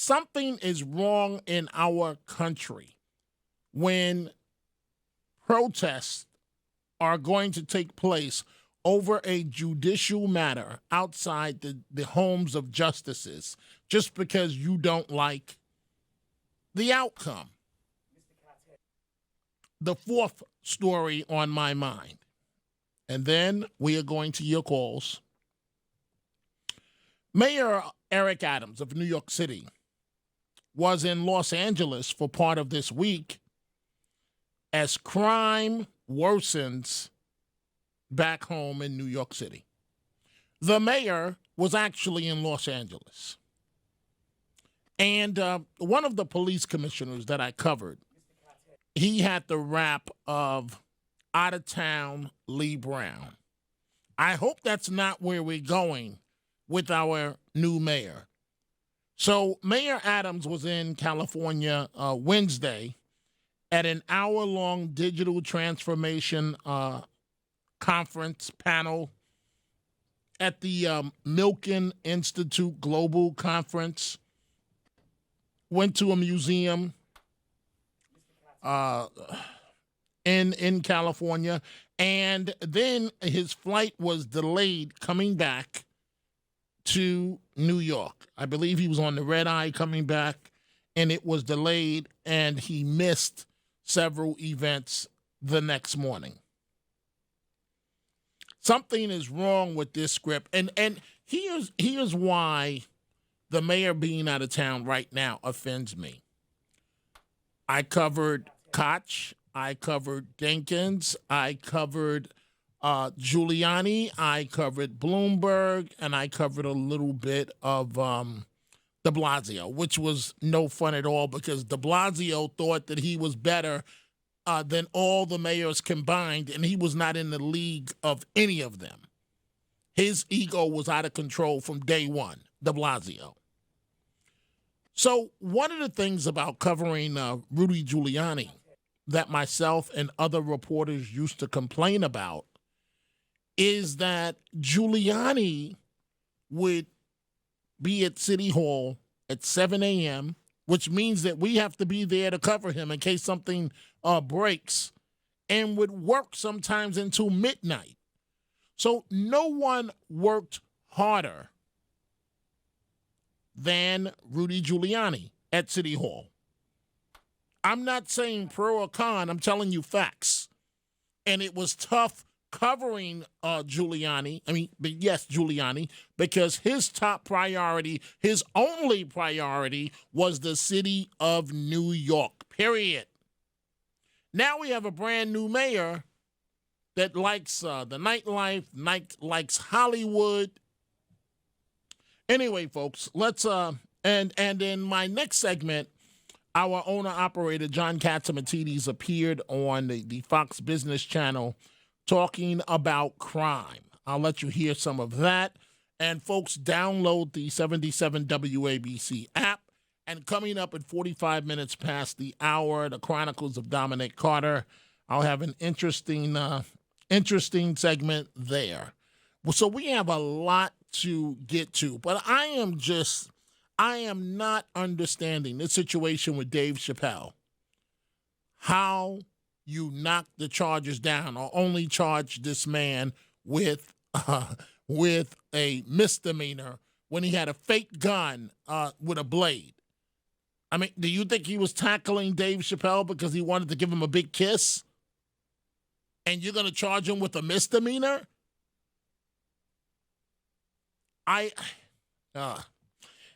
Something is wrong in our country when protests are going to take place over a judicial matter outside the homes of justices just because you don't like the outcome. The fourth story on my mind, and then we are going to your calls. Mayor Eric Adams of New York City was in Los Angeles for part of this week as crime worsens back home in New York City. The mayor was actually in Los Angeles. And one of the police commissioners that I covered, he had the rap of out-of-town Lee Brown. I hope that's not where we're going with our new mayor. So Mayor Adams was in California Wednesday at an hour-long digital transformation conference panel at the Milken Institute Global Conference. Went to a museum in California, and then his flight was delayed coming back to New York. I believe he was on the red eye coming back, and it was delayed, and he missed several events the next morning. Something is wrong with this script, and here's why the mayor being out of town right now offends me. I covered Koch, I covered Jenkins, I covered Giuliani, I covered Bloomberg, and I covered a little bit of de Blasio, which was no fun at all because de Blasio thought that he was better than all the mayors combined, and he was not in the league of any of them. His ego was out of control from day one, de Blasio. So one of the things about covering Rudy Giuliani that myself and other reporters used to complain about is that Giuliani would be at City Hall at 7 a.m., which means that we have to be there to cover him in case something breaks, and would work sometimes until midnight. So no one worked harder than Rudy Giuliani at City Hall. I'm not saying pro or con, I'm telling you facts. And it was tough covering Giuliani, because his top priority, his only priority, was the city of New York, period. Now we have a brand new mayor that likes the nightlife, likes Hollywood. Anyway, folks, let's and in my next segment, our owner-operator, John Catsimatidis, appeared on the Fox Business Channel talking about crime. I'll let you hear some of that. And, folks, download the 77 WABC app. And coming up at 45 minutes past the hour, the Chronicles of Dominic Carter. I'll have an interesting segment there. So we have a lot to get to, but I am not understanding this situation with Dave Chappelle. How you knock the charges down or only charge this man with a misdemeanor when he had a fake gun with a blade. I mean, do you think he was tackling Dave Chappelle because he wanted to give him a big kiss? And you're going to charge him with a misdemeanor?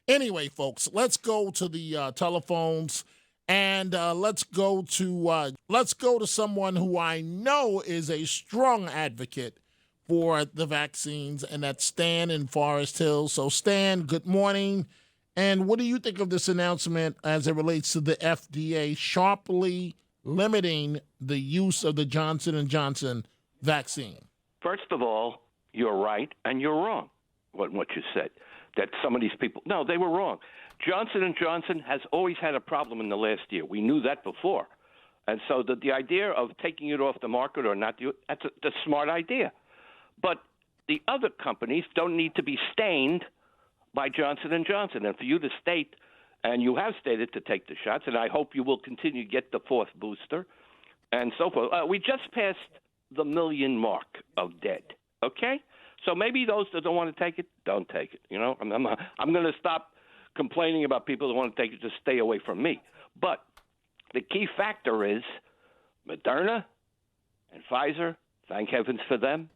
Anyway, folks, let's go to the telephones, and let's go to someone who I know is a strong advocate for the vaccines, and that's Stan in Forest Hills. So, Stan, good morning. And what do you think of this announcement as it relates to the FDA sharply limiting the use of the Johnson & Johnson vaccine? First of all, you're right and you're wrong, what you said, that some of these people, no, they were wrong. Johnson & Johnson has always had a problem in the last year. We knew that before. And so the idea of taking it off the market or not, that's a smart idea. But the other companies don't need to be stained by Johnson & Johnson. And for you to state and you have stated to take the shots, and I hope you will continue to get the fourth booster and so forth. We just passed the 1 million mark of dead, okay? So maybe those that don't want to take it, don't take it. You know, I'm going to stop complaining about people that want to take it. Just stay away from me. But the key factor is Moderna and Pfizer, thank heavens for them.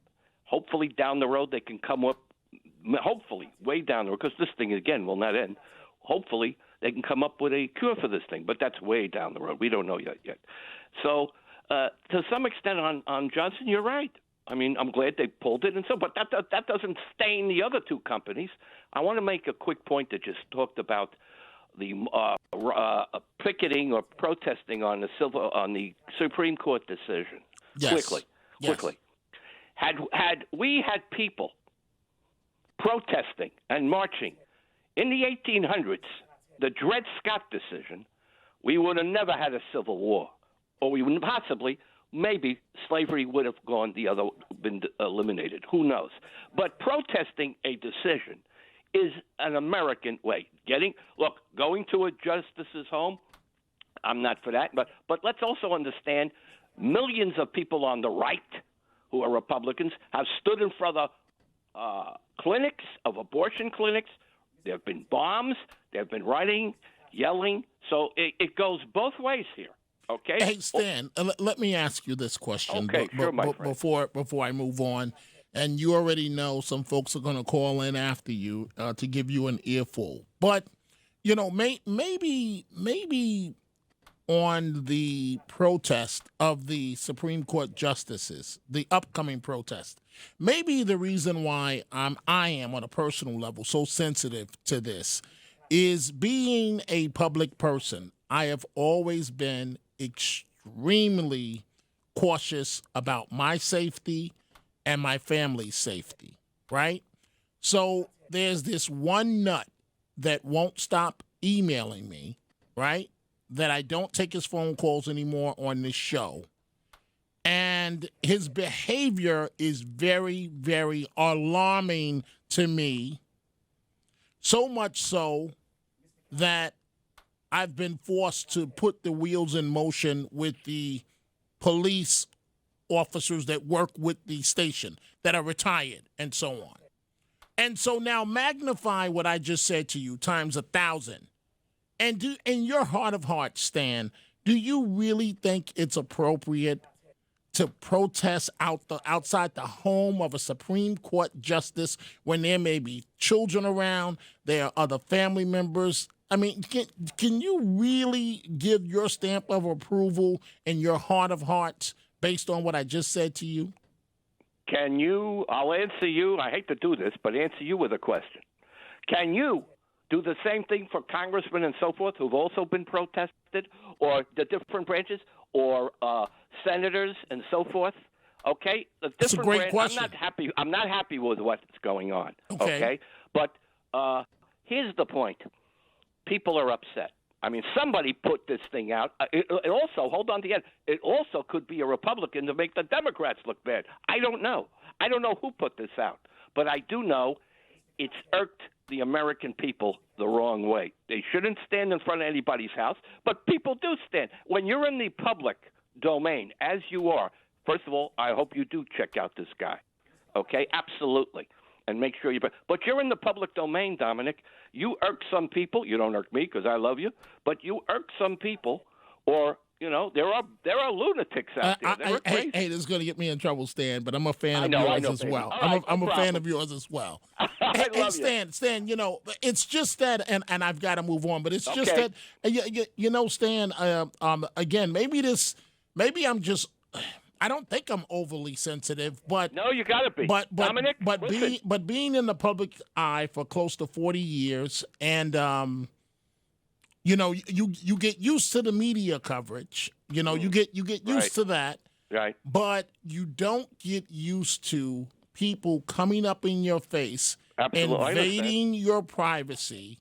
Hopefully down the road they can come up, hopefully way down the road, because this thing, again, will not end. Hopefully they can come up with a cure for this thing, but that's way down the road. We don't know yet. So to some extent on Johnson, you're right. I mean, I'm glad they pulled it, and so, but that doesn't stain the other two companies. I want to make a quick point that just talked about the picketing or protesting on the Supreme Court decision. Yes. Quickly. Had we had people protesting and marching in the 1800s, the Dred Scott decision, we would have never had a civil war, or we would possibly. Maybe slavery would have been eliminated. Who knows? But protesting a decision is an American way. Going to a justice's home, I'm not for that. But let's also understand millions of people on the right who are Republicans have stood in front of clinics, of abortion clinics. There have been bombs. There have been writing, yelling. So it goes both ways here. Okay. Hey, Stan, let me ask you this question before I move on. And you already know some folks are going to call in after you to give you an earful. But, you know, maybe on the protest of the Supreme Court justices, the upcoming protest, maybe the reason why I am on a personal level so sensitive to this is being a public person. I have always been extremely cautious about my safety and my family's safety, right? So there's this one nut that won't stop emailing me, right? That I don't take his phone calls anymore on this show. And his behavior is very, very alarming to me, so much so that I've been forced to put the wheels in motion with the police officers that work with the station that are retired and so on. And so now magnify what I just said to you times 1,000. And in your heart of hearts, Stan, do you really think it's appropriate to protest outside the home of a Supreme Court justice when there may be children around, there are other family members? I mean, can you really give your stamp of approval in your heart of hearts based on what I just said to you? Can you? I'll answer you. I hate to do this, but answer you with a question. Can you do the same thing for congressmen and so forth who've also been protested, or the different branches, or senators and so forth? Okay, That's a great question. I'm not happy with what's going on. Okay? But here's the point. People are upset. I mean, somebody put this thing out. It also, hold on to the end, it also could be a Republican to make the Democrats look bad. I don't know. I don't know who put this out. But I do know it's irked the American people the wrong way. They shouldn't stand in front of anybody's house, but people do stand. When you're in the public domain, as you are, first of all, I hope you do check out this guy. Okay? Absolutely. And make sure but you're in the public domain, Dominic. You irk some people. You don't irk me because I love you, but you irk some people, or you know there are lunatics out there. Hey, this is going to get me in trouble, Stan. But I'm a fan of yours as well. I'm a fan of yours as well. Hey, Stan. You know, it's just that, and I've got to move on. But it's just that, you know, Stan. Again, maybe I'm just. I don't think I'm overly sensitive, but no, you got to be. Dominic, but being in the public eye for close to 40 years, and you know, you get used to the media coverage. You know, you get used to that. Right. But you don't get used to people coming up in your face, invading your privacy.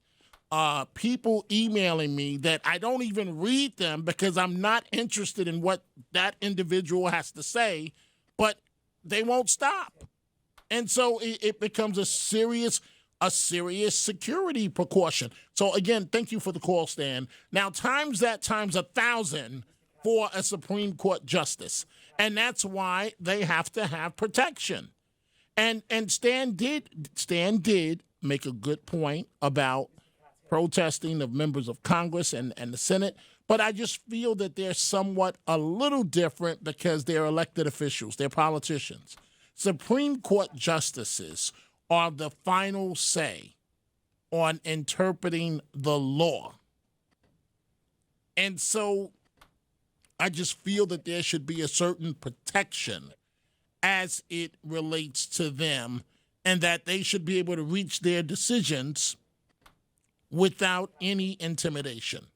People emailing me that I don't even read them because I'm not interested in what that individual has to say, but they won't stop. And so it becomes a serious a serious security precaution. So again, thank you for the call, Stan. Now times that times 1,000 for a Supreme Court justice. And that's why they have to have protection. And Stan did make a good point about protesting of members of Congress and the Senate, but I just feel that they're somewhat a little different because they're elected officials, they're politicians. Supreme Court justices are the final say on interpreting the law. And so I just feel that there should be a certain protection as it relates to them, and that they should be able to reach their decisions without any intimidation.